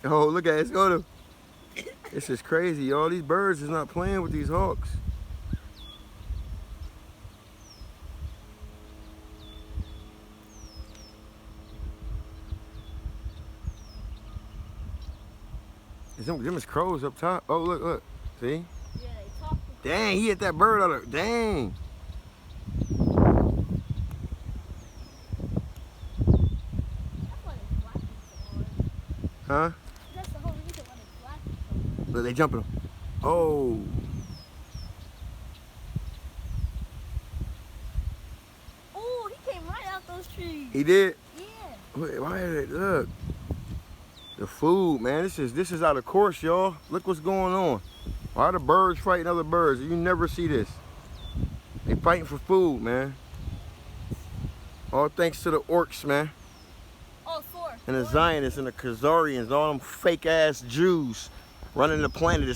Oh, look at it. Let's go to. This is crazy, y'all. These birds is not playing with these hawks. Them is crows up top. Oh, look, look. See? Yeah, they talk. Dang, he hit that bird out of. Dang. That's why they're flapping so hard. Huh? That's the whole reason why they're flapping so hard. Look, they jumping him. Oh. Oh, he came right out those trees. He did? Yeah. Wait, why is it? Look. The food, man. This is out of course, y'all. Look what's going on. Why are the birds fighting other birds? You never see this. They fighting for food, man. All thanks to the ORKS, man. Oh, four. And the Zionists and the Khazarians, all them fake ass Jews running the planet.